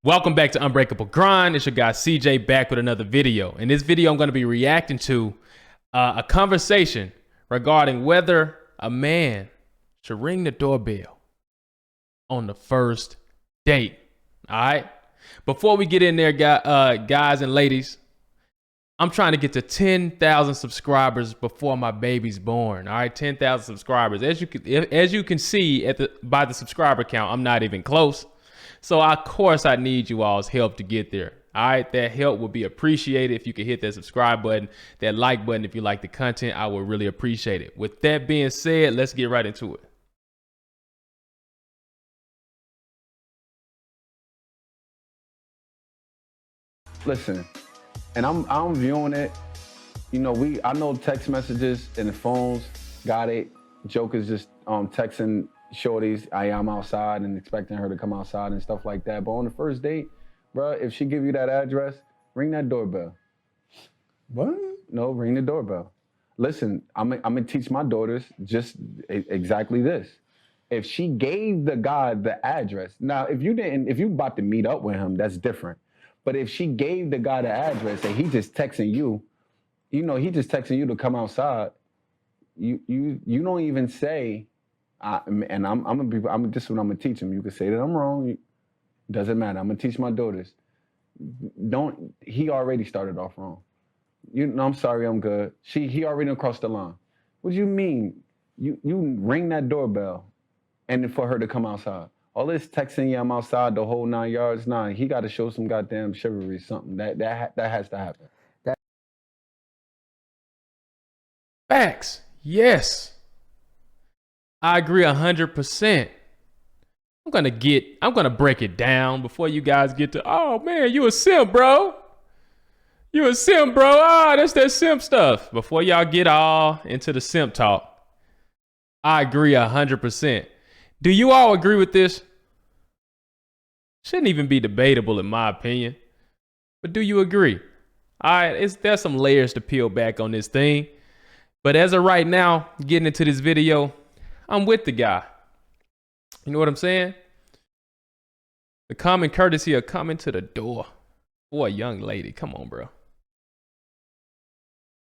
Welcome back to Unbreakable Grind. It's your guy CJ back with another video. In this video, I'm going to be reacting to a conversation regarding whether a man should ring the doorbell on the first date. All right. Before we get in there, guys and ladies, I'm trying to get to 10,000 subscribers before my baby's born. All right, 10,000 subscribers. As you can see by the subscriber count, I'm not even close. So of course I need you all's help to get there. All right, that help would be appreciated if you could hit that subscribe button, that like button if you like the content. I would really appreciate it. With that being said, let's get right into it. Listen, and I'm viewing it. You know, I know text messages and the phones got it. Jokers just texting shorties, I'm outside and expecting her to come outside and stuff like that. But on the first date, bro, if she give you that address, ring that doorbell. What? No, ring the doorbell. Listen, I'm gonna teach my daughters just exactly this. If she gave the guy the address, now if you about to meet up with him, that's different. But if she gave the guy the address and he just texting you, he just texting you to come outside, you don't even say, this is what I'm gonna teach him. You can say that I'm wrong. Doesn't matter. I'm gonna teach my daughters. He already started off wrong. I'm sorry, I'm good. He already crossed the line. What do you mean? You ring that doorbell and for her to come outside. All this texting, I'm outside the whole 9 yards. Nah, he got to show some goddamn chivalry, something. That has to happen. Facts. Yes. I agree 100%. I'm gonna break it down before you guys get to, oh man, you a simp, bro. You a simp, bro. That's that simp stuff. Before y'all get all into the simp talk, I agree 100%. Do you all agree with this? Shouldn't even be debatable in my opinion. But do you agree? All right, there's some layers to peel back on this thing. But as of right now, getting into this video, I'm with the guy. You know what I'm saying? The common courtesy of coming to the door for a young lady. Come on, bro.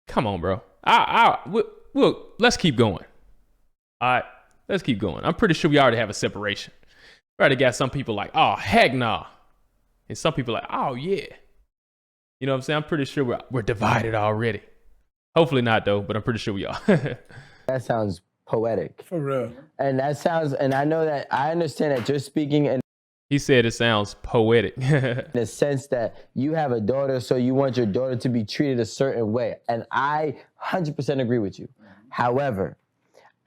Come on, bro. Let's keep going. All right, let's keep going. I'm pretty sure we already have a separation. We already got some people like, oh, heck nah. And some people like, oh, yeah. You know what I'm saying? I'm pretty sure we're divided already. Hopefully not, though, but I'm pretty sure we are. That sounds poetic. For real. And I know that I understand that you're speaking in He said it sounds poetic. the sense that you have a daughter, so you want your daughter to be treated a certain way. And I 100% agree with you. However,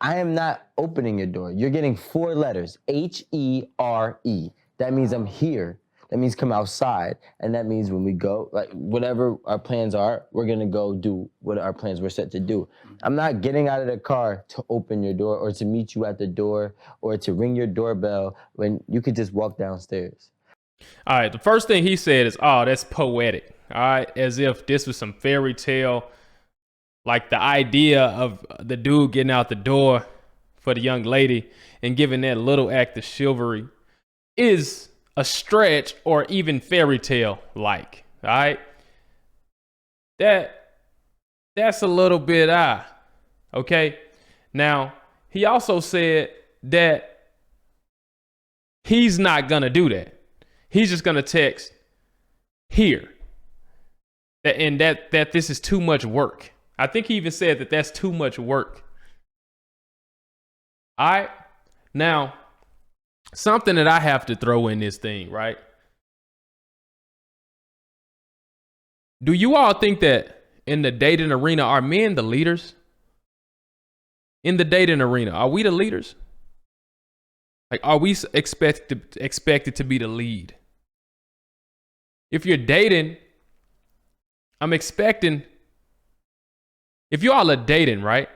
I am not opening your door. You're getting 4 letters, H-E-R-E. That means I'm here. That means come outside. And that means when we go, like whatever our plans are, we're gonna go do what our plans were set to do. I'm not getting out of the car to open your door or to meet you at the door or to ring your doorbell when you could just walk downstairs. All right, the first thing he said is, oh, that's poetic. All right, as if this was some fairy tale, like the idea of the dude getting out the door for the young lady and giving that little act of chivalry is a stretch or even fairy tale like. All right, that's a little bit okay. Now he also said that he's not gonna do that. He's just gonna text here, and that this is too much work. I think he even said that that's too much work. All right, now something that I have to throw in this thing, right? Do you all think that in the dating arena, are men the leaders? In the dating arena, are we the leaders? Like, are we expected to be the lead? If you're dating, I'm expecting, if you all are dating, right?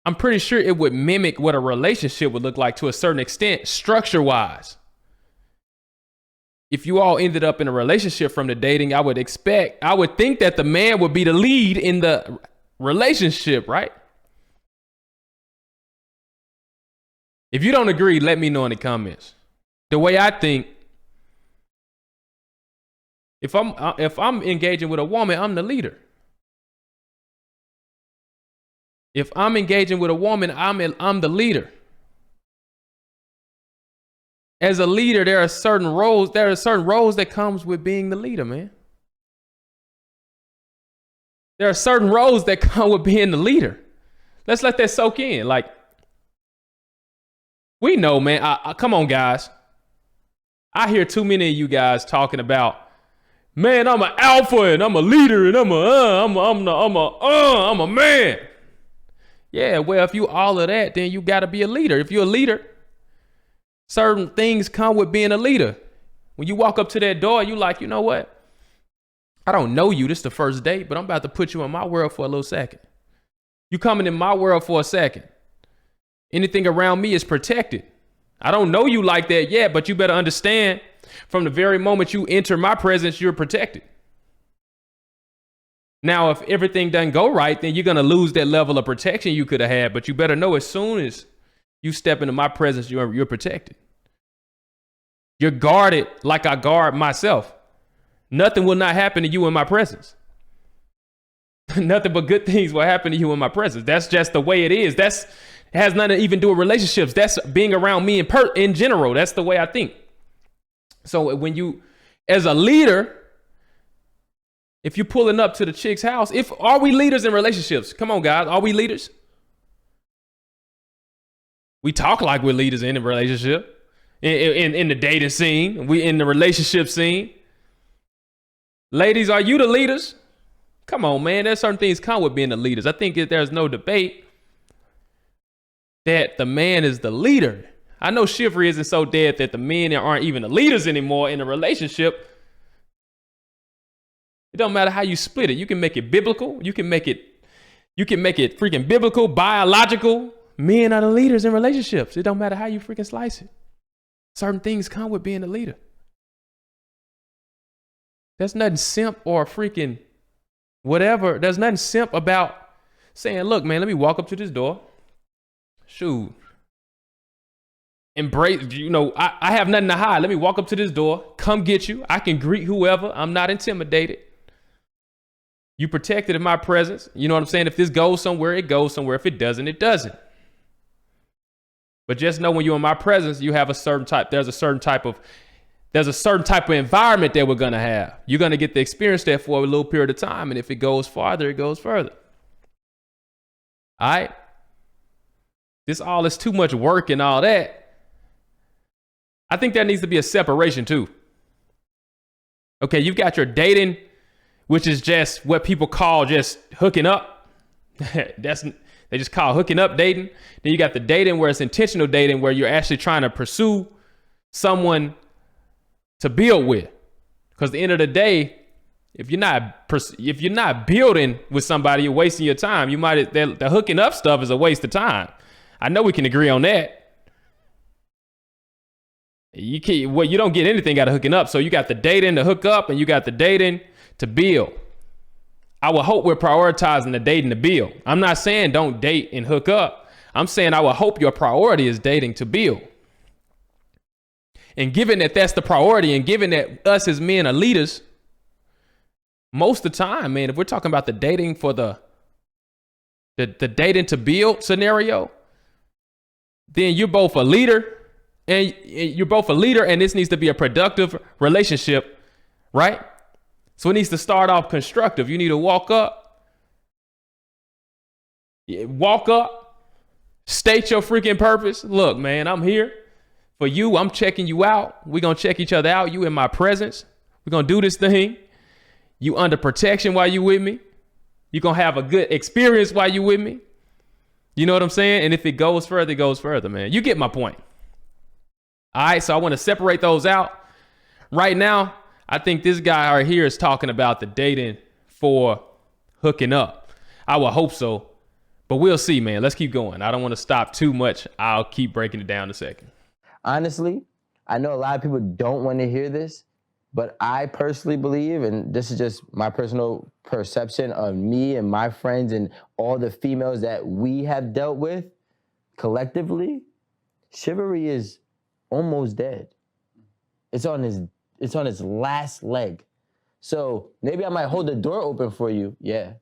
I'm pretty sure it would mimic what a relationship would look like to a certain extent, structure-wise. If you all ended up in a relationship from the dating, I would think that the man would be the lead in the relationship, right? If you don't agree, let me know in the comments. The way I think, If I'm engaging with a woman, I'm the leader. If I'm engaging with a woman, I'm the leader. As a leader, there are certain roles that comes with being the leader, man. There are certain roles that come with being the leader. Let's let that soak in. Like, we know, man. Come on, guys. I hear too many of you guys talking about, man, I'm an alpha and I'm a leader and I'm a man. Yeah, well, if you all of that, then you got to be a leader. If you're a leader, certain things come with being a leader. When you walk up to that door, you like, you know what? I don't know you. This is the first date, but I'm about to put you in my world for a little second. You coming in my world for a second. Anything around me is protected. I don't know you like that yet, but you better understand from the very moment you enter my presence, you're protected. Now, if everything doesn't go right, then you're going to lose that level of protection you could have had. But you better know as soon as you step into my presence, you're protected. You're guarded like I guard myself. Nothing will not happen to you in my presence. Nothing but good things will happen to you in my presence. That's just the way it is. It has nothing to even do with relationships. That's being around me in general. That's the way I think. So when you, as a leader, if you're pulling up to the chick's house, are we leaders in relationships? Come on, guys. Are we leaders? We talk like we're leaders in a relationship, in the dating scene. We in the relationship scene. Ladies, are you the leaders? Come on, man. There's certain things come with being the leaders. I think there's no debate that the man is the leader. I know chivalry isn't so dead that the men aren't even the leaders anymore in a relationship. It don't matter how you split it. You can make it biblical. You can make it freaking biblical, biological. Men are the leaders in relationships. It don't matter how you freaking slice it. Certain things come with being a leader. There's nothing simp or freaking whatever. There's nothing simp about saying, look, man, let me walk up to this door. Shoot. Embrace, I have nothing to hide. Let me walk up to this door, come get you. I can greet whoever. I'm not intimidated. You protected in my presence. You know what I'm saying? If this goes somewhere, it goes somewhere. If it doesn't, it doesn't. But just know when you're in my presence, you have there's a certain type of environment that we're going to have. You're going to get to experience that for a little period of time. And if it goes farther, it goes further. All right. This all is too much work and all that. I think there needs to be a separation too. Okay, you've got your dating, which is just what people call just hooking up. They just call hooking up dating. Then you got the dating where it's intentional dating, where you're actually trying to pursue someone to build with. Because at the end of the day, if you're not building with somebody, you're wasting your time. The hooking up stuff is a waste of time. I know we can agree on that. You don't get anything out of hooking up. So you got the dating to hook up and you got the dating to build. I would hope we're prioritizing the dating to build. I'm not saying don't date and hook up. I'm saying I would hope your priority is dating to build. And given that that's the priority, and given that us as men are leaders, most of the time, man, if we're talking about the dating for the dating to build scenario, then you're both a leader. And this needs to be a productive relationship, right? So it needs to start off constructive. You need to walk up, state your freaking purpose. Look, man, I'm here for you. I'm checking you out. We're going to check each other out. You in my presence. We're going to do this thing. You under protection while you with me. You're going to have a good experience while you with me. You know what I'm saying? And if it goes further, it goes further, man. You get my point. All right, so I want to separate those out. Right now, I think this guy right here is talking about the dating for hooking up. I would hope so, but we'll see, man. Let's keep going. I don't want to stop too much. I'll keep breaking it down in a second. Honestly, I know a lot of people don't want to hear this, but I personally believe, and this is just my personal perception of me and my friends and all the females that we have dealt with collectively, chivalry is almost dead. It's on its last leg. So maybe I might hold the door open for you, yeah.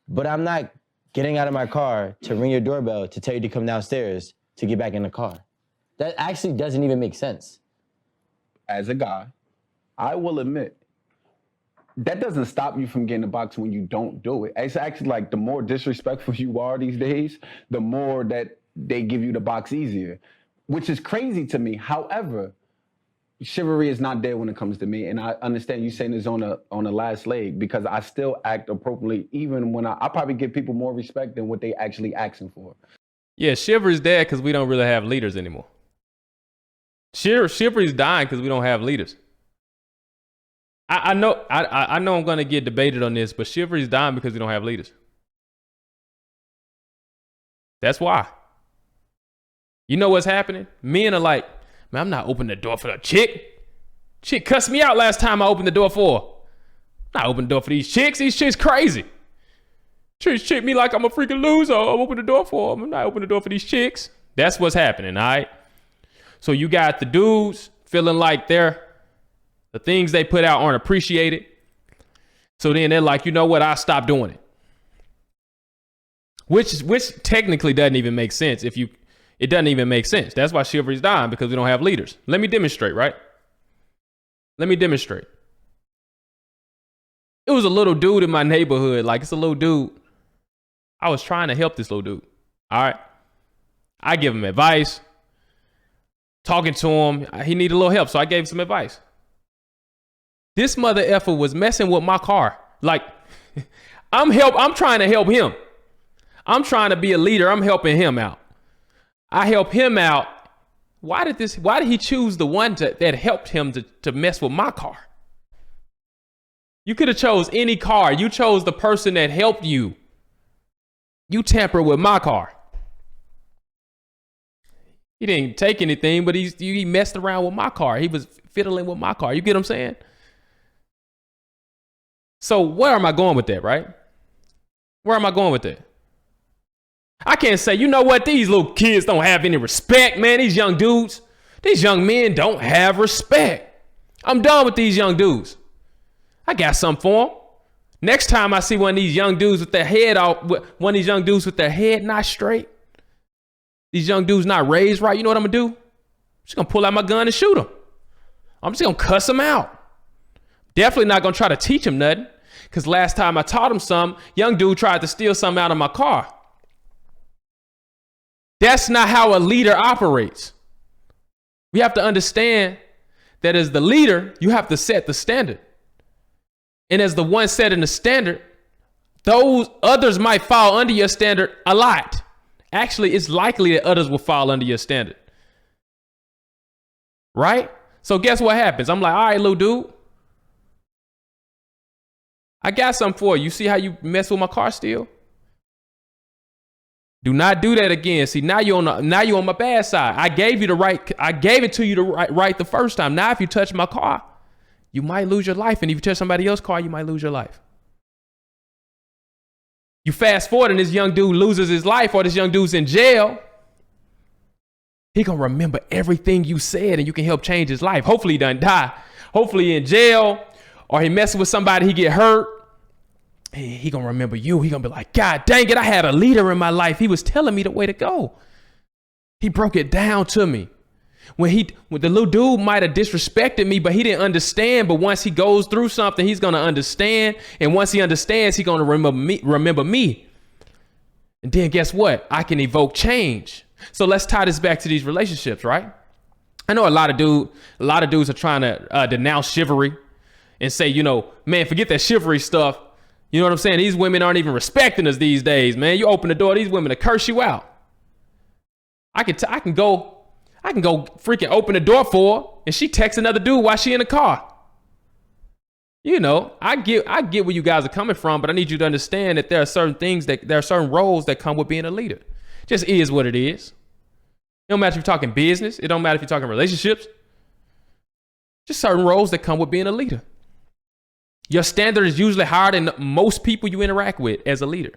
But I'm not getting out of my car to ring your doorbell to tell you to come downstairs to get back in the car. That actually doesn't even make sense. As a guy, I will admit, that doesn't stop you from getting a box when you don't do it. It's actually like the more disrespectful you are these days, the more that they give you the box easier, which is crazy to me. However, chivalry is not there when it comes to me, and I understand you saying this on the last leg, because I still act appropriately, even when I probably give people more respect than what they actually asking for. Yeah, chivalry's dead because we don't really have leaders anymore. Chivalry's dying because we don't have leaders. I know I'm gonna get debated on this, but chivalry's dying because we don't have leaders. That's why. You know what's happening? Men are like, man, I'm not opening the door for the chick. Chick cussed me out last time I opened the door for her. I'm not opening the door for these chicks. These chicks crazy. Chicks treat me like I'm a freaking loser. I'm opening the door for them. I'm not opening the door for these chicks. That's what's happening, all right? So you got the dudes feeling like the things they put out aren't appreciated. So then they're like, you know what? I'll stop doing it. Which technically doesn't even make sense. It doesn't even make sense. That's why chivalry's dying, because we don't have leaders. Let me demonstrate, right? Let me demonstrate. It was a little dude in my neighborhood. Like, it's a little dude. I was trying to help this little dude. All right. I give him advice. Talking to him. He needed a little help, so I gave him some advice. This mother effer was messing with my car. Like, I'm trying to help him. I'm trying to be a leader. I'm helping him out. I help him out. Why did he choose the one that helped him to mess with my car? You could have chose any car. You chose the person that helped you. You tampered with my car. He didn't take anything, but he messed around with my car. He was fiddling with my car. You get what I'm saying? So where am I going with that, right? Where am I going with that? I can't say, you know what? These little kids don't have any respect, man. These young dudes, these young men don't have respect. I'm done with these young dudes. I got something for them. Next time I see one of these young dudes with their head out, one of these young dudes with their head not straight, these young dudes not raised right, you know what I'm gonna do? I'm just gonna pull out my gun and shoot them. I'm just gonna cuss them out. Definitely not gonna try to teach him nothing, because last time I taught him something, young dude tried to steal something out of my car. That's not how a leader operates. We have to understand that as the leader, you have to set the standard. And as the one setting the standard, those others might fall under your standard a lot. Actually, it's likely that others will fall under your standard. Right? So guess what happens? I'm like, all right, little dude, I got something for you. You see how you mess with my car still? Do not do that again. See, now you're on my bad side. I gave it to you the right the first time. Now, if you touch my car, you might lose your life. And if you touch somebody else's car, you might lose your life. You fast forward and this young dude loses his life, or this young dude's in jail. He gonna remember everything you said, and you can help change his life. Hopefully he doesn't die. Hopefully he in jail, or he messing with somebody, he get hurt. He gonna remember you. He gonna be like, God dang it, I had a leader in my life. He was telling me the way to go. He broke it down to me. When the little dude might have disrespected me, but he didn't understand. But once he goes through something, he's gonna understand. And once he understands, he's gonna remember me. And then guess what? I can evoke change. So let's tie this back to these relationships, right? I know a lot of dudes are trying to denounce chivalry and say, you know, man, forget that chivalry stuff. You know what I'm saying? These women aren't even respecting us these days, man. You open the door, these women will curse you out. I can go freaking open the door for her, and she texts another dude while she in the car. You know, I get where you guys are coming from, but I need you to understand that there are certain roles that come with being a leader. Just is what it is. It don't matter if you're talking business. It don't matter if you're talking relationships. Just certain roles that come with being a leader. Your standard is usually higher than most people you interact with as a leader.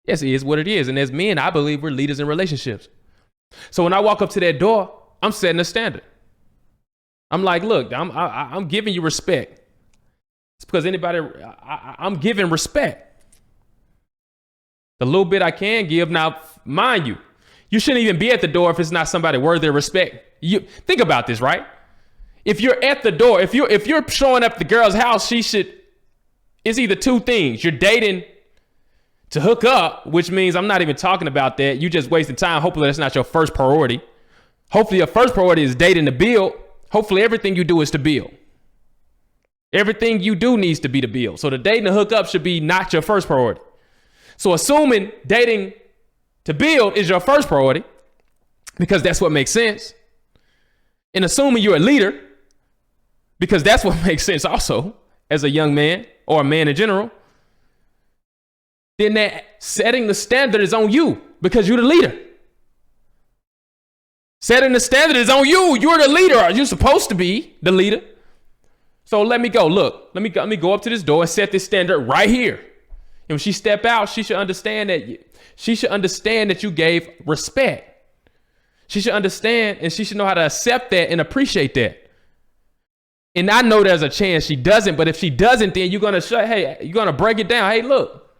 Yes, it is what it is. And as men, I believe we're leaders in relationships. So when I walk up to that door, I'm setting a standard. I'm like, look, I'm giving you respect. It's because I'm giving respect. The little bit I can give. Now, mind you, you shouldn't even be at the door if it's not somebody worthy of respect. You think about this, right? If you're at the door, if you're showing up at the girl's house, it's either two things. You're dating to hook up, which means I'm not even talking about that. You just wasting time. Hopefully that's not your first priority. Hopefully your first priority is dating to build. Hopefully everything you do is to build. Everything you do needs to be to build. So the dating to hook up should be not your first priority. So assuming dating to build is your first priority, because that's what makes sense, and assuming you're a leader, because that's what makes sense also as a young man or a man in general, then that setting the standard is on you because you're the leader. Setting the standard is on you. You're the leader. You're supposed to be the leader. So let me go. Look, let me go up to this door and set this standard right here. And when she step out, she should understand that you gave respect. She should understand, and she should know how to accept that and appreciate that. And I know there's a chance she doesn't, but if she doesn't, then you're gonna break it down. Hey, look,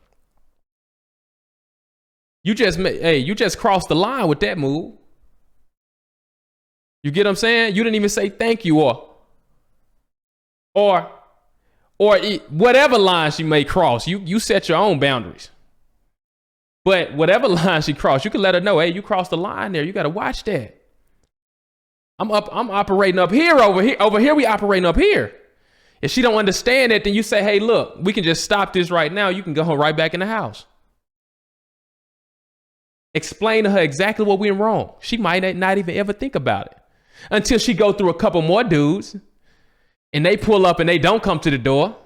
you just crossed the line with that move. You get what I'm saying? You didn't even say thank you or whatever line she may cross. You set your own boundaries. But whatever line she crossed, you can let her know, hey, you crossed the line there. You got to watch that. I'm operating up here, over here we operating up here. If she don't understand it, then you say, hey, look, we can just stop this right now. You can go right back in the house. Explain to her exactly what went wrong. She might not even ever think about it until she go through a couple more dudes and they pull up and they don't come to the door.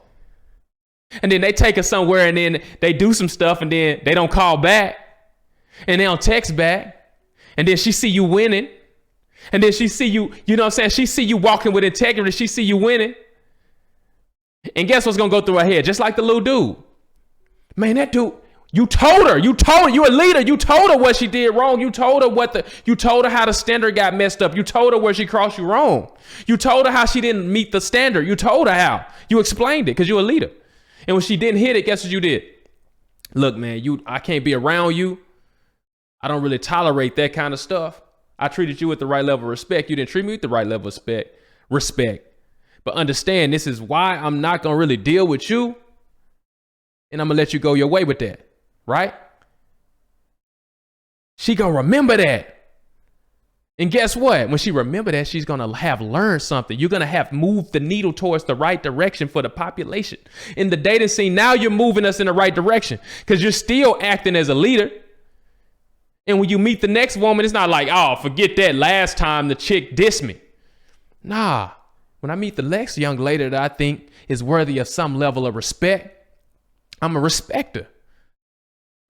And then they take her somewhere and then they do some stuff and then they don't call back and they don't text back. And then she see you winning. And then she see you, you know what I'm saying? She see you walking with integrity. She see you winning. And guess what's going to go through her head? Just like the little dude. Man, that dude, you told her, you're a leader. You told her what she did wrong. You told her how the standard got messed up. You told her where she crossed you wrong. You told her how she didn't meet the standard. You told her how. You explained it because you're a leader. And when she didn't hit it, guess what you did? Look, man, I can't be around you. I don't really tolerate that kind of stuff. I treated you with the right level of respect. You didn't treat me with the right level of respect. But understand, this is why I'm not going to really deal with you. And I'm going to let you go your way with that. Right? She going to remember that. And guess what? When she remember that, she's going to have learned something. You're going to have moved the needle towards the right direction for the population. In the dating scene, now you're moving us in the right direction because you're still acting as a leader. And when you meet the next woman, it's not like, oh, forget that last time the chick dissed me. Nah, when I meet the next young lady that I think is worthy of some level of respect, I'm a respecter.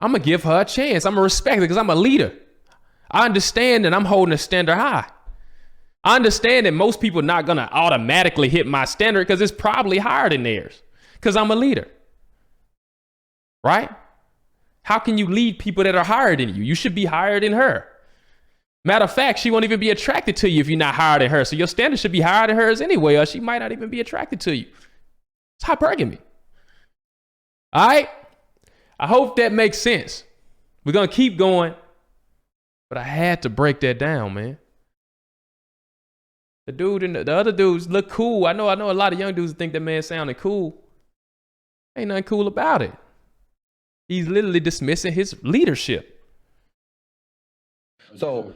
I'm going to give her a chance. I'm going to respect her because I'm a leader. I understand that I'm holding a standard high. I understand that most people are not going to automatically hit my standard because it's probably higher than theirs because I'm a leader. Right? How can you lead people that are higher than you? You should be higher than her. Matter of fact, she won't even be attracted to you if you're not higher than her. So your standard should be higher than hers anyway, or she might not even be attracted to you. It's hypergamy. All right? I hope that makes sense. We're going to keep going. But I had to break that down, man. The dude and the other dudes look cool. I know a lot of young dudes think that man sounded cool. Ain't nothing cool about it. He's literally dismissing his leadership. So,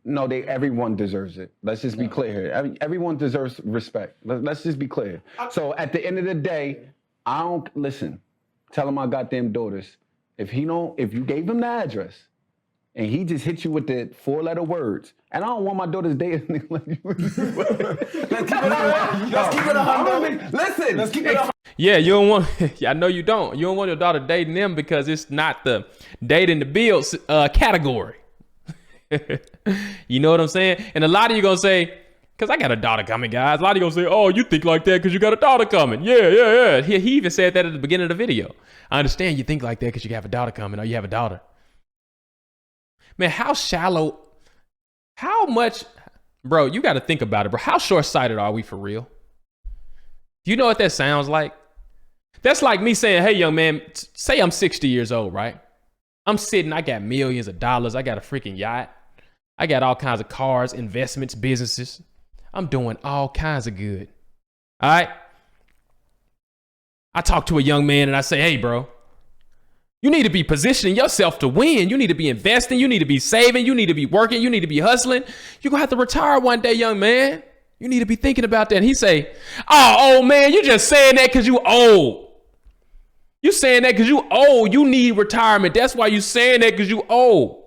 no, everyone deserves it. Let's just be clear here. Everyone deserves respect. Let's just be clear. So at the end of the day, I don't listen. Tell him my goddamn daughters. If you gave him the address, and he just hit you with the 4-letter words. And I don't want my daughters dating like you. Let's keep it 100. Listen. Let's keep it 100. Yeah, you don't want, I know you don't. You don't want your daughter dating them because it's not the dating the bills category. You know what I'm saying? And a lot of you going to say, because I got a daughter coming, guys. A lot of you going to say, oh, you think like that because you got a daughter coming. Yeah. He even said that at the beginning of the video. I understand you think like that because you have a daughter coming or you have a daughter. Man, how shallow, how much, bro, you got to think about it, bro. How short-sighted are we for real? Do you know what that sounds like? That's like me saying, hey, young man, say I'm 60 years old, right? I'm sitting, I got millions of dollars. I got a freaking yacht. I got all kinds of cars, investments, businesses. I'm doing all kinds of good. All right? I talk to a young man and I say, hey, bro, you need to be positioning yourself to win. You need to be investing. You need to be saving. You need to be working. You need to be hustling. You're going to have to retire one day, young man. You need to be thinking about that. And he say, oh, old man, you just saying that because you old. You saying that because you old. You need retirement. That's why you saying that, because you old.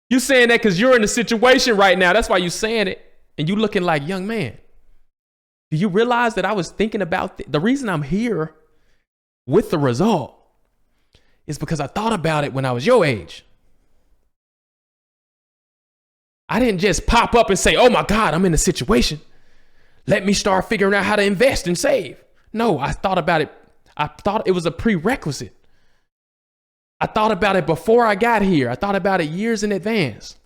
You saying that because you're in a situation right now. That's why you saying it. And you looking like, young man, do you realize that I was thinking about the reason I'm here with the result is because I thought about it when I was your age. I didn't just pop up and say, oh my God, I'm in a situation. Let me start figuring out how to invest and save. No, I thought about it. I thought it was a prerequisite. I thought about it before I got here. I thought about it years in advance.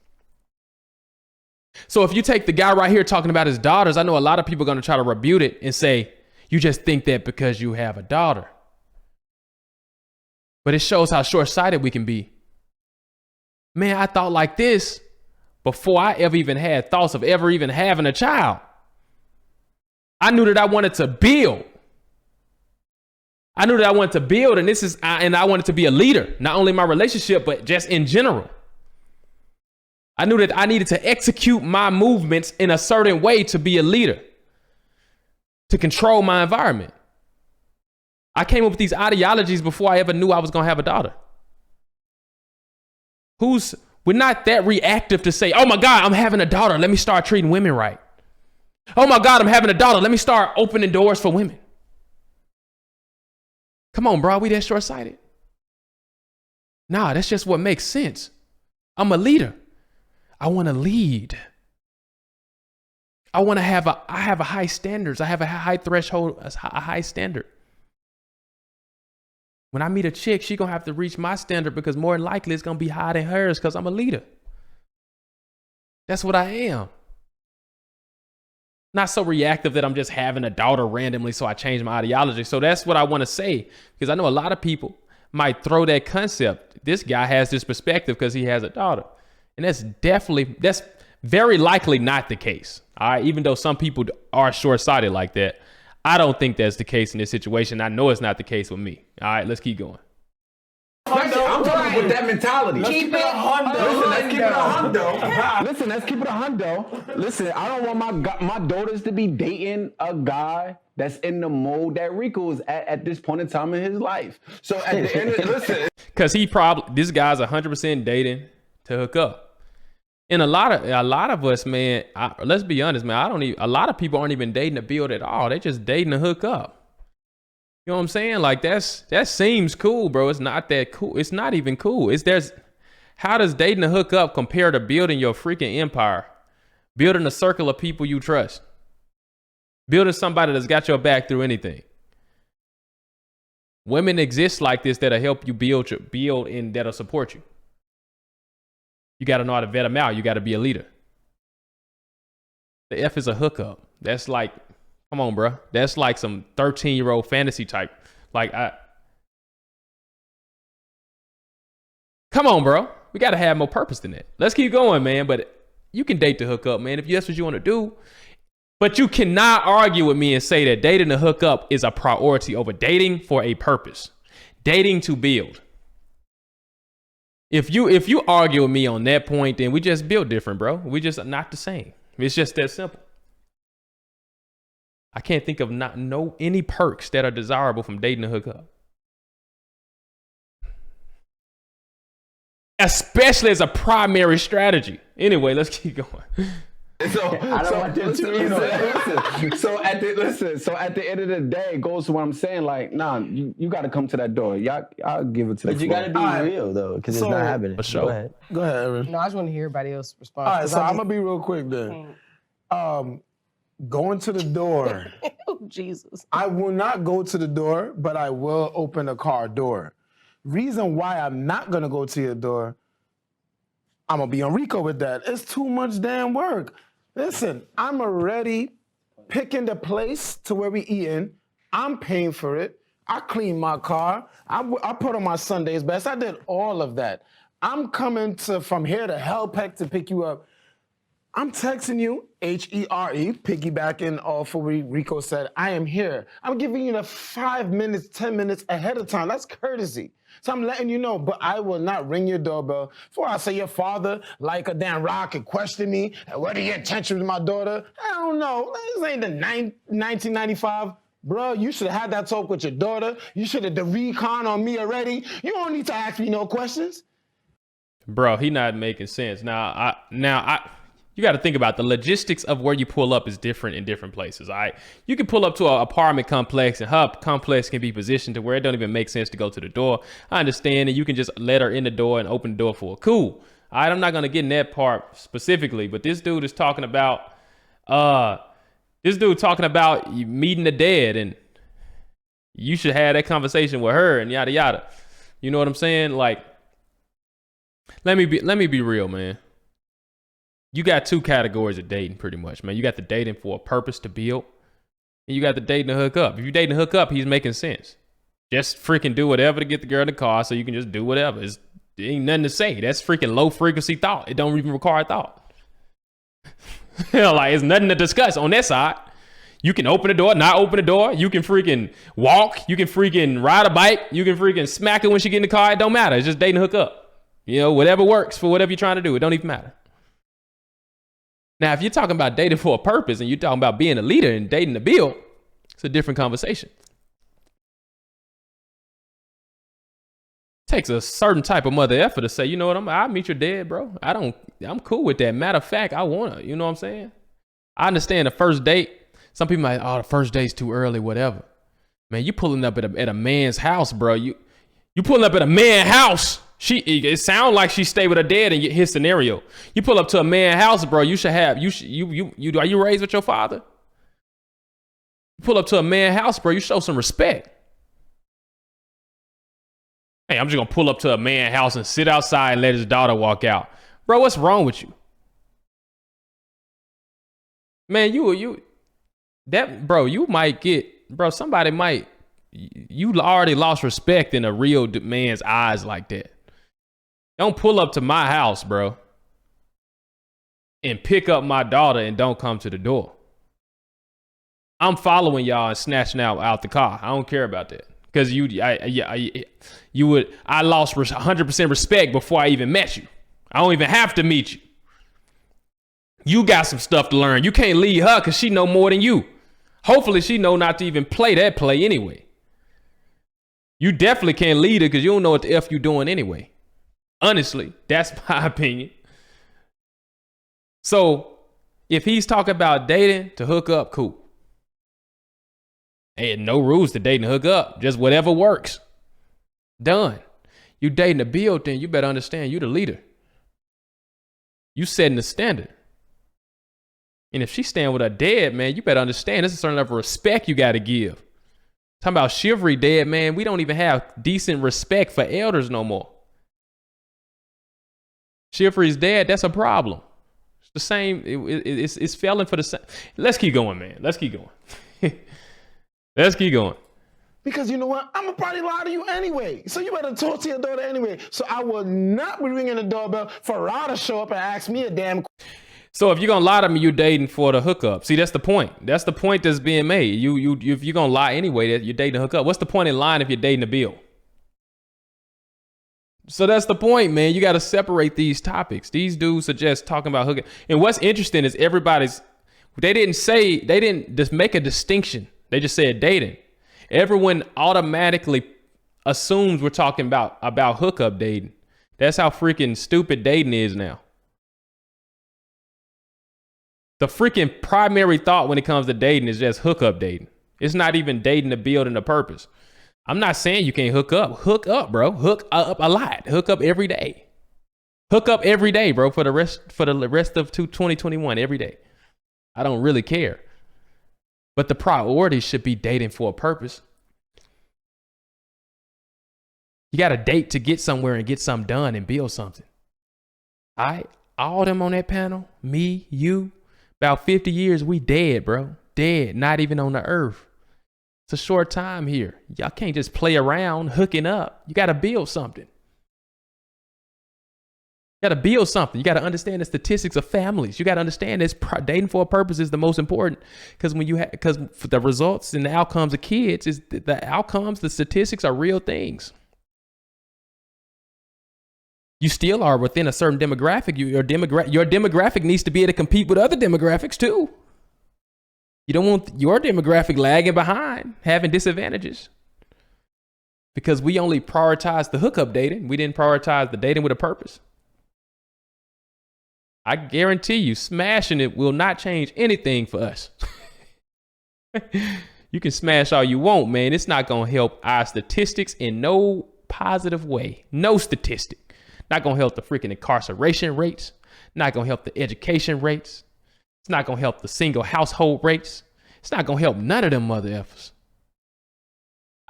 So if you take the guy right here talking about his daughters, I know a lot of people are going to try to rebuke it and say, you just think that because you have a daughter. But it shows how short-sighted we can be. Man, I thought like this before I ever even had thoughts of ever even having a child. I knew that I wanted to build. I knew that I wanted to build, and I wanted to be a leader, not only in my relationship, but just in general. I knew that I needed to execute my movements in a certain way to be a leader, to control my environment. I came up with these ideologies before I ever knew I was going to have a daughter. We're not that reactive to say, oh my God, I'm having a daughter. Let me start treating women right. Oh my God, I'm having a daughter. Let me start opening doors for women. Come on, bro. We that short-sighted? Nah, that's just what makes sense. I'm a leader. I want to lead. I have a high standards. I have a high threshold, a high standard. When I meet a chick, she gonna have to reach my standard because more than likely it's gonna be higher than hers because I'm a leader. That's what I am. Not so reactive that I'm just having a daughter randomly, so I change my ideology. So that's what I want to say, because I know a lot of people might throw that concept. This guy has this perspective because he has a daughter. And that's very likely not the case. All right. Even though some people are short-sighted like that, I don't think that's the case in this situation. I know it's not the case with me. All right, let's keep going. I'm talking with that mentality. Keep it a hundo. Listen, let's keep it a hundo. Listen, I don't want my daughters to be dating a guy that's in the mode that Rico is at this point in time in his life. So at the end of listen. Because this guy's 100% dating to hook up. And a lot of us, man, let's be honest, man, a lot of people aren't even dating to build at all. They're just dating to hook up. You know what I'm saying? Like that seems cool, bro. It's not that cool. It's not even cool. How does dating to hook up compare to building your freaking empire? Building a circle of people you trust. Building somebody that's got your back through anything. Women exist like this that'll help you build and that'll support you. You got to know how to vet them out. You got to be a leader. The F is a hookup. That's like, come on, bro. That's like some 13-year-old fantasy type. Come on, bro. We got to have more purpose than that. Let's keep going, man. But you can date to hook up, man, if that's what you want to do. But you cannot argue with me and say that dating to hook up is a priority over dating for a purpose. Dating to build. If you argue with me on that point, then we just build different, bro. We just not the same. It's just that simple. I can't think of any perks that are desirable from dating to hook up. Especially as a primary strategy. Anyway, let's keep going. So at the end of the day, it goes to what I'm saying. Like, nah, you got to come to that door. I'll give it to But you got to be real though, because it's not happening. For sure. Go ahead, Aaron. No, I just want to hear everybody else respond. All right, so I'm gonna be real quick then. Going to the door. Oh, Jesus. I will not go to the door, but I will open a car door. Reason why I'm not gonna go to your door, I'm gonna be on Rico with that. It's too much damn work. Listen, I'm already picking the place to where we eating. I'm paying for it. I clean my car. I put on my Sunday's best. I did all of that. I'm coming from here to Hellpeck to pick you up. I'm texting you, H-E-R-E, piggybacking off of what Rico said. I am here. I'm giving you the 5 minutes, 10 minutes ahead of time. That's courtesy. So I'm letting you know, but I will not ring your doorbell before I say your father, like a damn rock, and question me. What are your intentions with my daughter? I don't know. This ain't the 1995. Bro, you should have had that talk with your daughter. You should have the recon on me already. You don't need to ask me no questions. Bro, he not making sense. Now, you got to think about the logistics of where you pull up is different in different places. All right, you can pull up to an apartment complex, and her complex can be positioned to where it don't even make sense to go to the door. I understand, and you can just let her in the door and open the door for her. Cool. All right, I'm not gonna get in that part specifically, but this dude is talking about you meeting the dead, and you should have that conversation with her, and yada yada. You know what I'm saying? Like, let me be real, man. You got two categories of dating pretty much, man. You got the dating for a purpose to build, and you got the dating to hook up. If you dating to hook up, he's making sense. Just freaking do whatever to get the girl in the car so you can just do whatever. There ain't nothing to say. That's freaking low frequency thought. It don't even require thought. Like, it's nothing to discuss on that side. You can open the door, not open the door. You can freaking walk. You can freaking ride a bike. You can freaking smack her when she get in the car. It don't matter. It's just dating to hook up. You know, whatever works for whatever you're trying to do. It don't even matter. Now, if you're talking about dating for a purpose and you're talking about being a leader and dating to build, it's a different conversation. It takes a certain type of mother effort to say, you know what, I'll meet your dad, bro. I'm cool with that. Matter of fact, I want to, you know what I'm saying? I understand the first date. Some people might, the first date's too early, whatever. Man, you pulling up at a man's house, bro. You pulling up at a man's house. It sounds like she stayed with her dad in his scenario. You pull up to a man's house, bro. You should have, are you raised with your father? You pull up to a man's house, bro. You show some respect. Hey, I'm just going to pull up to a man's house and sit outside and let his daughter walk out. Bro, what's wrong with you? Man, you might get, bro, somebody might, you already lost respect in a real man's eyes like that. Don't pull up to my house, bro, and pick up my daughter and don't come to the door. I'm following y'all and snatching out the car. I don't care about that. Because I lost 100% respect before I even met you. I don't even have to meet you. You got some stuff to learn. You can't lead her because she know more than you. Hopefully she know not to even play that play anyway. You definitely can't lead her because you don't know what the F you doing anyway. Honestly, that's my opinion. So if he's talking about dating to hook up, cool. Hey, no rules to dating to hook up. Just whatever works. Done. You dating to build, then you better understand you the leader. You setting the standard. And if she's staying with her dad, man, you better understand there's a certain level of respect you got to give. Talking about chivalry, dad, man, we don't even have decent respect for elders no more. Chivalry's dad, that's a problem. It's the same. It's failing for the same. Let's keep going, man. Let's keep going. Let's keep going. Because you know what? I'm going to probably lie to you anyway. So you better talk to your daughter anyway. So I will not be ringing the doorbell for Ra to show up and ask me a damn. So if you're going to lie to me, you're dating for the hookup. See, that's the point. That's the point that's being made. If you're going to lie anyway, you're dating a hookup. What's the point in lying if you're dating a bill? So that's the point, man. You got to separate these topics. These dudes are just talking about hookup. And what's interesting is they didn't just make a distinction. They just said dating. Everyone automatically assumes we're talking about hookup dating. That's how freaking stupid dating is now. The freaking primary thought when it comes to dating is just hookup dating. It's not even dating to build and a purpose. I'm not saying you can't hook up. Hook up, bro. Hook up a lot. Hook up every day. Hook up every day, bro, for the rest of 2021 every day. I don't really care. But the priority should be dating for a purpose. You got to date to get somewhere and get something done and build something. All right? All them on that panel, me, you, about 50 years, we dead, bro. Dead, not even on the earth. a short time here. Y'all can't just play around hooking up. You got to build something. You got to build something. You got to understand the statistics of families. You got to understand this dating for a purpose is the most important, because because the results and the outcomes of kids is the outcomes, the statistics are real things. You still are within a certain demographic. Your demographic needs to be able to compete with other demographics too. You don't want your demographic lagging behind, having disadvantages. Because we only prioritize the hookup dating. We didn't prioritize the dating with a purpose. I guarantee you, smashing it will not change anything for us. You can smash all you want, man. It's not going to help our statistics in no positive way. No statistic. Not going to help the freaking incarceration rates. Not going to help the education rates. It's not going to help the single household rates. It's not going to help none of them mother effers.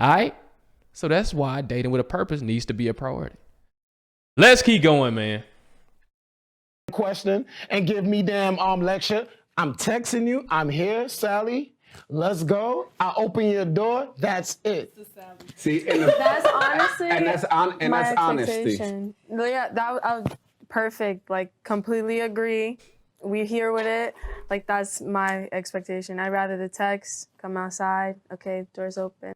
All right? So that's why dating with a purpose needs to be a priority. Let's keep going, man. Question and give me damn lecture. I'm texting you. I'm here, Sally. Let's go. I open your door. That's it. See, That's honestly that's honesty. expectation. Yeah, that was perfect. Like, completely agree. We here with it. Like, that's my expectation. I'd rather the text, come outside. Okay, doors open.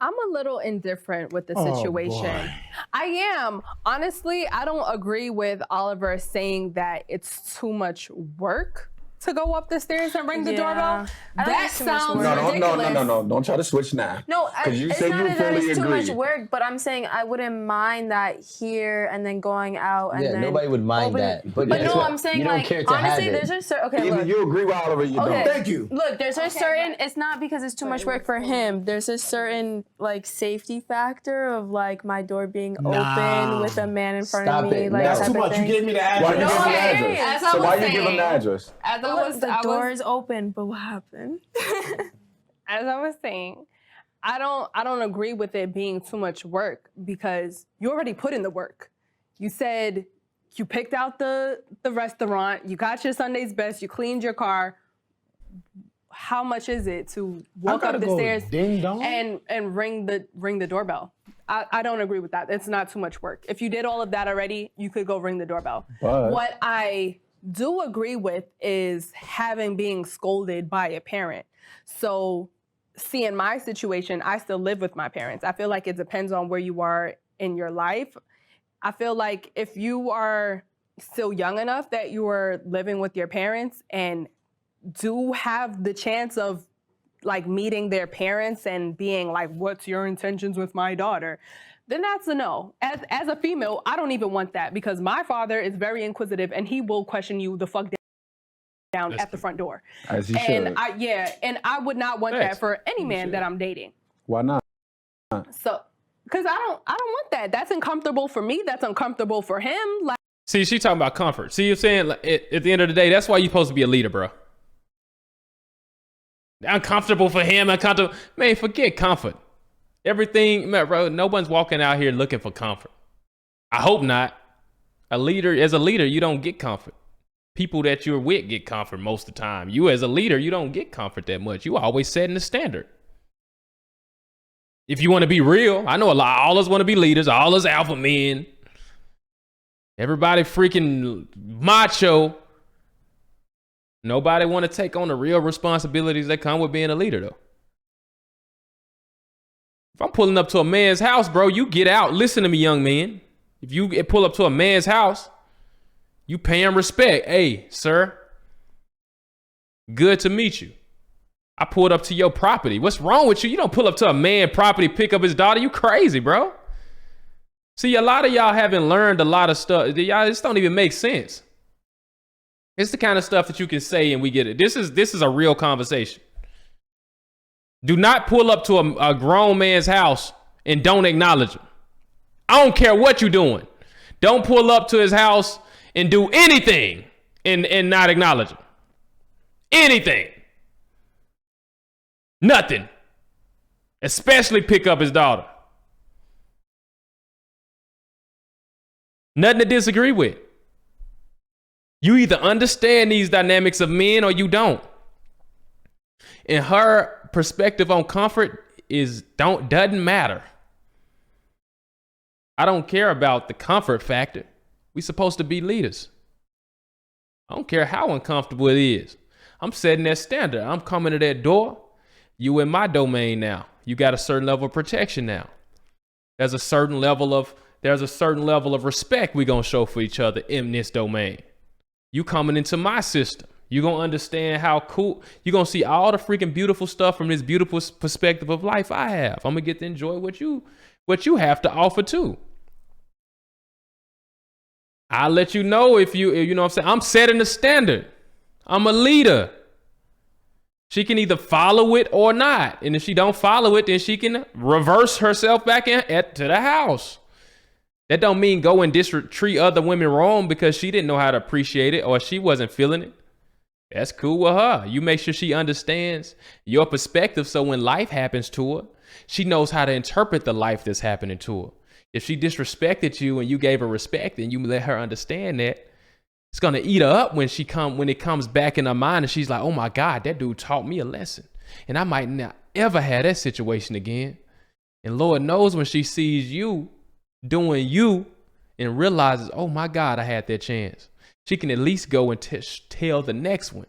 I'm a little indifferent with the situation. Boy. I am. Honestly, I don't agree with Oliver saying that it's too much work to go up the stairs and ring the doorbell. I don't think That it's too much sounds work. ridiculous. No. Don't try to switch now. No, Because you it's say not you that fully it's too agree. much work, but I'm saying I wouldn't mind that here and then going out and then nobody would mind open- that. But guess no, what? I'm saying you don't like care to honestly, have it. there's a certain Either look. you agree with Oliver or you Okay. don't. Thank you. Look, there's a certain, it's not because it's too much work for him. There's a certain like safety factor of like my door being open with a man in front Stop of me. it. Like No. That's type too of much. You thing. gave me the Why you address. give him the Okay. address? As I So was why you give him saying- the address? As I Look, was, the I door was is open, but what happened? as I was saying, I don't agree with it being too much work, because you already put in the work. You said you picked out the restaurant, you got your Sunday's best, you cleaned your car. How much is it to walk gotta up the go stairs ding dong? and ring the doorbell? I don't agree with that. It's not too much work. If you did all of that already, you could go ring the doorbell. But- What I do agree with is being scolded by a parent. So, see, in my situation, I still live with my parents. I feel like it depends on where you are in your life. I feel like if you are still young enough that you are living with your parents and do have the chance of like meeting their parents and being like, what's your intentions with my daughter? Then that's a no. As a female, I don't even want that, because my father is very inquisitive and he will question you the fuck down at the front door. As he And should. I would not want Thanks. that for any man that I'm dating. Why not? So, because I don't want that. That's uncomfortable for me. That's uncomfortable for him. Like, See, she talking about comfort. See, you're saying like, at the end of the day, that's why you're supposed to be a leader, bro. Uncomfortable for him, uncomfortable. Man, forget comfort. Everything, man, bro, no one's walking out here looking for comfort. I hope not. As a leader, you don't get comfort. People that you're with get comfort most of the time. You as a leader, you don't get comfort that much. You always setting the standard. If you want to be real, I know a lot, all us want to be leaders, all us alpha men. Everybody freaking macho. Nobody want to take on the real responsibilities that come with being a leader, though. If I'm pulling up to a man's house, bro, you get out. Listen to me, young man. If you pull up to a man's house, you pay him respect. Hey, sir, good to meet you. I pulled up to your property. What's wrong with you? You don't pull up to a man property, pick up his daughter. You crazy, bro. See, a lot of y'all haven't learned a lot of stuff. Y'all, this don't even make sense. It's the kind of stuff that you can say and we get it. This is a real conversation. Do not pull up to a grown man's house and don't acknowledge him. I don't care what you're doing. Don't pull up to his house and do anything and not acknowledge him. Anything. Nothing. Especially pick up his daughter. Nothing to disagree with. You either understand these dynamics of men or you don't. And her perspective on comfort doesn't matter. I don't care about the comfort factor. We supposed to be leaders. I don't care how uncomfortable it is. I'm setting that standard. I'm coming to that door. You in my domain now. You got a certain level of protection now. There's a certain level of respect we're gonna show for each other in this domain. You coming into my system. You're gonna understand how cool, you're gonna see all the freaking beautiful stuff from this beautiful perspective of life I have. I'm gonna get to enjoy what you have to offer too. I'll let you know if you know what I'm saying. I'm setting the standard. I'm a leader. She can either follow it or not. And if she don't follow it, then she can reverse herself back to the house. That don't mean go and treat other women wrong because she didn't know how to appreciate it or she wasn't feeling it. That's cool with her. You make sure she understands your perspective so when life happens to her, she knows how to interpret the life that's happening to her. If she disrespected you and you gave her respect and you let her understand that, it's gonna eat her up when it comes back in her mind and she's like, oh my God, that dude taught me a lesson. And I might not ever have that situation again. And Lord knows when she sees you doing you and realizes, oh my God, I had that chance. She can at least go and tell the next one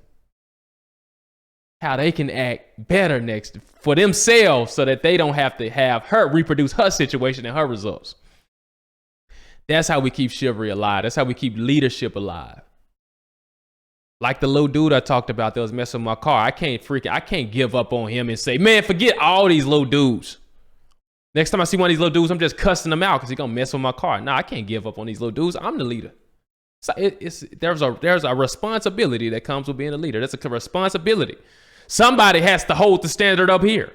how they can act better next for themselves so that they don't have to have her reproduce her situation and her results. That's how we keep chivalry alive. That's how we keep leadership alive. Like the little dude I talked about that was messing with my car. I can't give up on him and say, man, forget all these little dudes. Next time I see one of these little dudes, I'm just cussing them out because he's gonna mess with my car. No, I can't give up on these little dudes. I'm the leader. So there's a responsibility that comes with being a leader. That's a responsibility. Somebody has to hold the standard up here.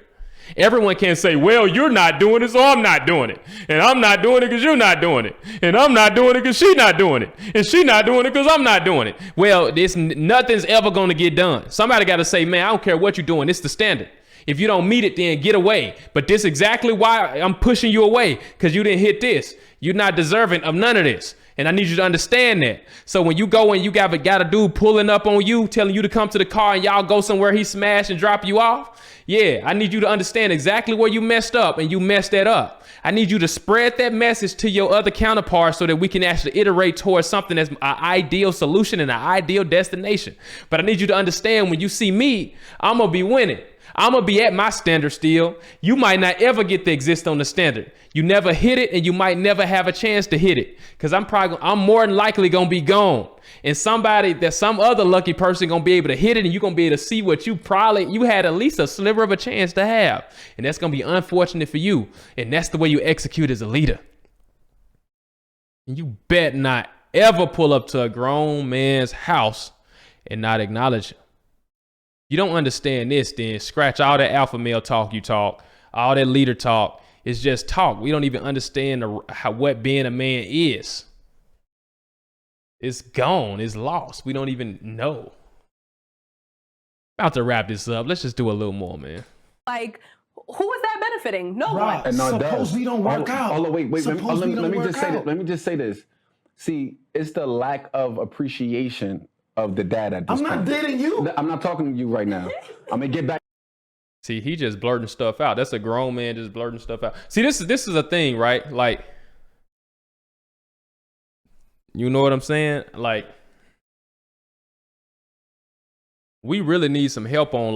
Everyone can't say, well, you're not doing it, so I'm not doing it. And I'm not doing it because you're not doing it. And I'm not doing it because she's not doing it. And she's not doing it because I'm not doing it. Well, nothing's ever going to get done. Somebody got to say, man, I don't care what you're doing. It's the standard. If you don't meet it, then get away. But this is exactly why I'm pushing you away, because you didn't hit this. You're not deserving of none of this. And I need you to understand that. So when you go and you got a dude pulling up on you, telling you to come to the car and y'all go somewhere he smash and drop you off. Yeah, I need you to understand exactly where you messed up and you messed that up. I need you to spread that message to your other counterparts so that we can actually iterate towards something that's an ideal solution and an ideal destination. But I need you to understand when you see me, I'm going to be winning. I'm going to be at my standard still. You might not ever get to exist on the standard. You never hit it and you might never have a chance to hit it because I'm more than likely going to be gone. And some other lucky person going to be able to hit it and you're going to be able to see what you had at least a sliver of a chance to have. And that's going to be unfortunate for you. And that's the way you execute as a leader. And you bet not ever pull up to a grown man's house and not acknowledge him. You don't understand this, then scratch all that alpha male talk you talk, all that leader talk. It's just talk. We don't even understand what being a man is. It's gone. It's lost. We don't even know. About to wrap this up. Let's just do a little more, man. Like, who is that benefiting? No Right. one. No, Suppose we don't work out. Hold on, wait. Suppose we don't work out. Let me just say this. See, it's the lack of appreciation of the dad at this I'm point. not dating you. I'm not talking to you right now. I'm gonna get back. See, he just blurting stuff out. That's a grown man just blurting stuff out. See, this is a thing, right? Like, you know what I'm saying? Like, we really need some help on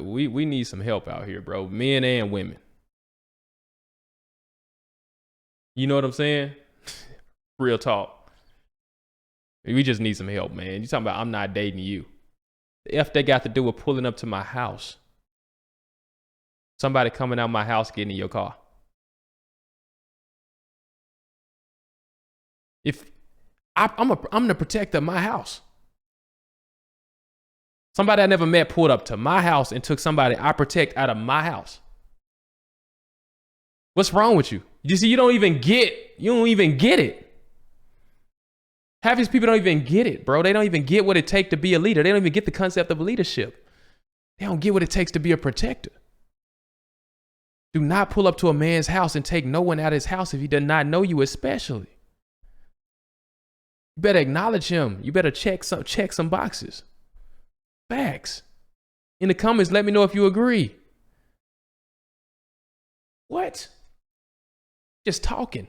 we need some help out here, bro. Men and women. You know what I'm saying? Real talk. We just need some help, man. You talking about I'm not dating you. The F they got to do with pulling up to my house. Somebody coming out my house getting in your car. If I'm the protector of my house. Somebody I never met pulled up to my house and took somebody I protect out of my house. What's wrong with you? You see, you don't even get it. Half these people don't even get it, bro. They don't even get what it takes to be a leader. They don't even get the concept of leadership. They don't get what it takes to be a protector. Do not pull up to a man's house and take no one out of his house if he does not know you especially. You better acknowledge him. You better check some boxes. Facts. In the comments, let me know if you agree. What? Just talking.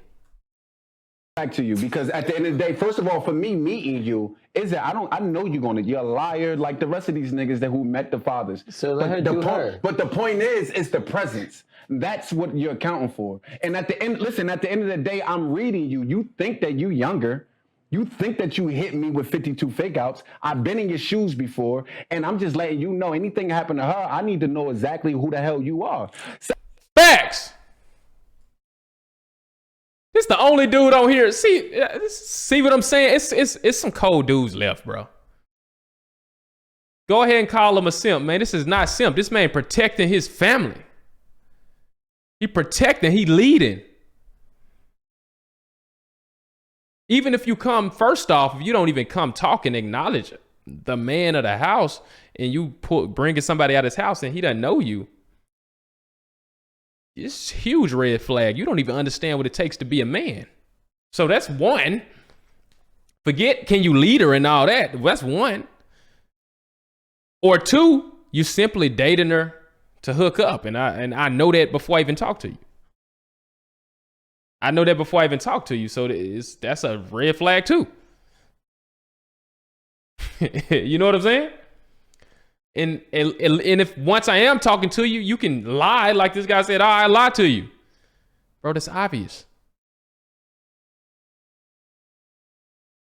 Back to you, because at the end of the day, first of all, for me meeting you is that I know you're a liar like the rest of these niggas that who met the fathers. So let her do her. But the point is, it's the presence. That's what you're accounting for. And at the end, listen, at the end of the day, I'm reading you. You think that you younger. You think that you hit me with 52 fake outs. I've been in your shoes before, and I'm just letting you know anything happened to her, I need to know exactly who the hell you are. Facts. This the only dude on here. See what I'm saying? It's some cold dudes left, bro. Go ahead and call him a simp, man. This is not simp. This man protecting his family. He protecting, he leading. Even if you come, first off, if you don't even come talk and acknowledge the man of the house, and you bringing somebody out of his house and he doesn't know you, it's a huge red flag. You don't even understand what it takes to be a man. So that's one. Forget can you lead her and all that. That's one. Or two, you simply dating her to hook up. And I know that before I even talk to you. I know that before I even talk to you. So that's a red flag too. You know what I'm saying? And if once I am talking to you, you can lie like this guy said, I lied to you. Bro, that's obvious.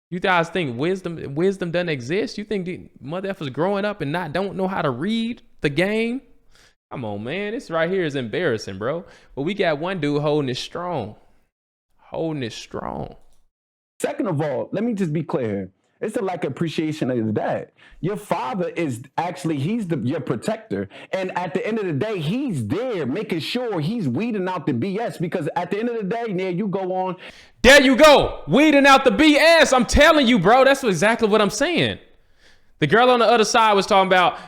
You guys think wisdom doesn't exist? You think the motherfuckers growing up and don't know how to read the game? Come on, man. This right here is embarrassing, bro. But we got one dude holding it strong. Holding it strong. Second of all, let me just be clear here. It's a lack of appreciation of your dad. Your father is actually, your protector. And at the end of the day, he's there making sure he's weeding out the BS, because at the end of the day, there you go on. There you go. Weeding out the BS. I'm telling you, bro. That's exactly what I'm saying. The girl on the other side was talking about,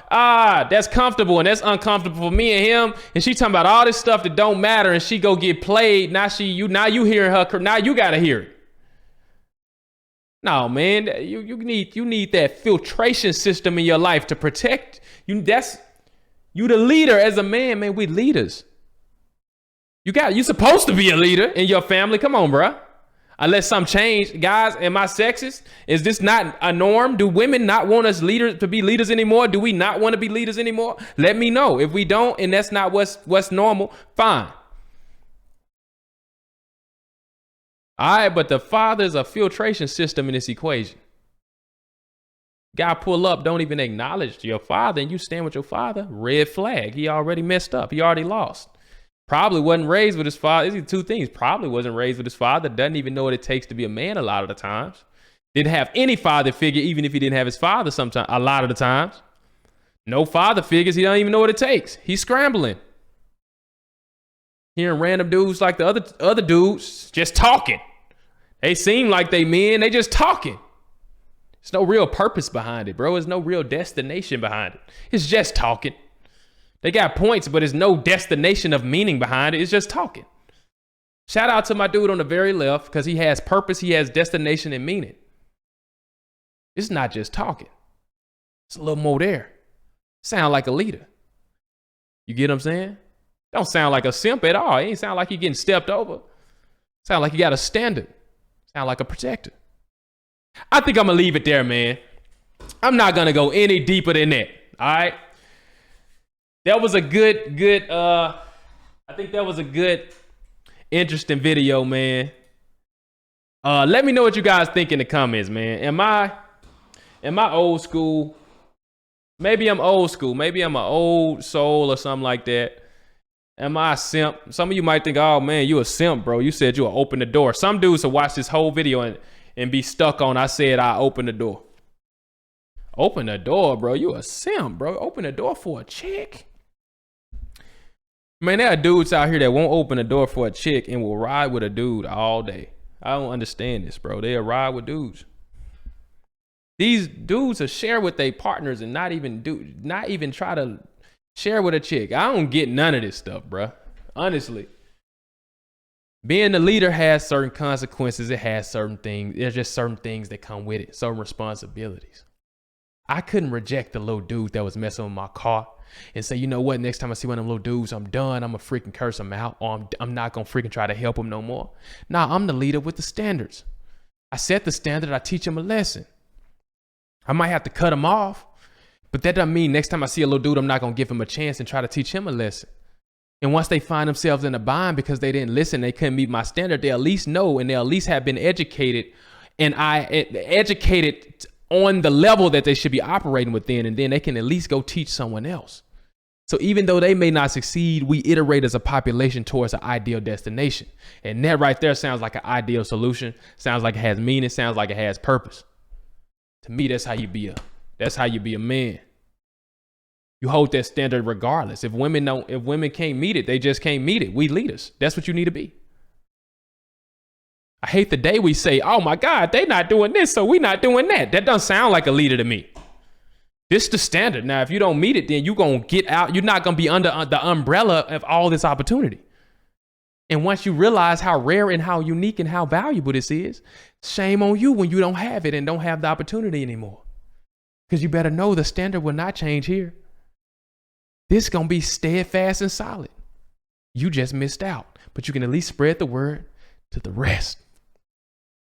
that's comfortable and that's uncomfortable for me and him. And she talking about all this stuff that don't matter, and she go get played. Now you hearing her. Now you got to hear it. No, man, you need that filtration system in your life to protect you. You the leader as a man, man. We leaders. You supposed to be a leader in your family. Come on, bro. Unless something changed, guys. Am I sexist? Is this not a norm? Do women not want us leaders to be leaders anymore? Do we not want to be leaders anymore? Let me know. If we don't, and that's not what's normal, fine. All right, but the father's a filtration system in this equation. Guy pull up, don't even acknowledge your father, and you stand with your father, red flag. He already messed up. He already lost. Probably wasn't raised with his father. These are two things. Probably wasn't raised with his father. Doesn't even know what it takes to be a man a lot of the times. Didn't have any father figure, even if he didn't have his father sometimes, a lot of the times. No father figures. He don't even know what it takes. He's scrambling. Hearing random dudes like the other dudes just talking. They seem like they men. They just talking. There's no real purpose behind it, bro. There's no real destination behind it. It's just talking. They got points, but there's no destination of meaning behind it. It's just talking. Shout out to my dude on the very left, because he has purpose, he has destination and meaning. It's not just talking. It's a little more there. Sound like a leader. You get what I'm saying? Don't sound like a simp at all. It ain't sound like he getting stepped over. Sound like he got a standard. Sound like a protector. I think I'm going to leave it there, man. I'm not going to go any deeper than that. All right? That was a good, I think that was a good, interesting video, man. Let me know what you guys think in the comments, man. Am I old school? Maybe I'm old school. Maybe I'm an old soul or something like that. Am I a simp? Some of you might think, oh man, you a simp, bro. You said you will open the door. Some dudes will watch this whole video and be stuck on, I said I open the door. Open the door, bro. You a simp, bro. Open the door for a chick. Man, there are dudes out here that won't open the door for a chick and will ride with a dude all day. I don't understand this, bro. They'll ride with dudes. These dudes will share with their partners and not even try to share with a chick. I don't get none of this stuff, bro. Honestly. Being the leader has certain consequences. It has certain things. There's just certain things that come with it. Certain responsibilities. I couldn't reject the little dude that was messing with my car and say, you know what, next time I see one of them little dudes, I'm done. I'm gonna freaking curse him out, or I'm not gonna freaking try to help him no more. Nah, I'm the leader with the standards. I set the standard, I teach him a lesson. I might have to cut him off, but that doesn't mean next time I see a little dude, I'm not gonna give him a chance and try to teach him a lesson. And once they find themselves in a bind because they didn't listen, they couldn't meet my standard, they at least know, and they at least have been educated, and educated on the level that they should be operating within, and then they can at least go teach someone else. So even though they may not succeed, we iterate as a population towards an ideal destination. And that right there sounds like an ideal solution, sounds like it has meaning, sounds like it has purpose. To me, that's how you be a man. You hold that standard regardless. If women can't meet it, they just can't meet it. We leaders. That's what you need to be. I hate the day we say, oh my God, they not doing this, so we not doing that. That doesn't sound like a leader to me. This is the standard. Now, if you don't meet it, then you're going to get out. You're not going to be under the umbrella of all this opportunity. And once you realize how rare and how unique and how valuable this is, shame on you when you don't have it and don't have the opportunity anymore. Because you better know the standard will not change here. This is going to be steadfast and solid. You just missed out, but you can at least spread the word to the rest.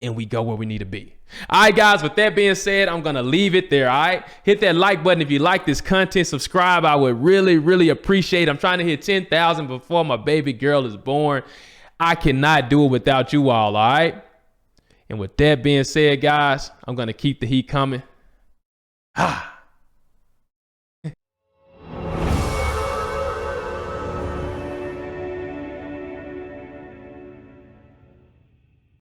And we go where we need to be. All right, guys, with that being said, I'm going to leave it there. All right. Hit that like button if you like this content. Subscribe. I would really, really appreciate it. I'm trying to hit 10,000 before my baby girl is born. I cannot do it without you all. All right. And with that being said, guys, I'm going to keep the heat coming.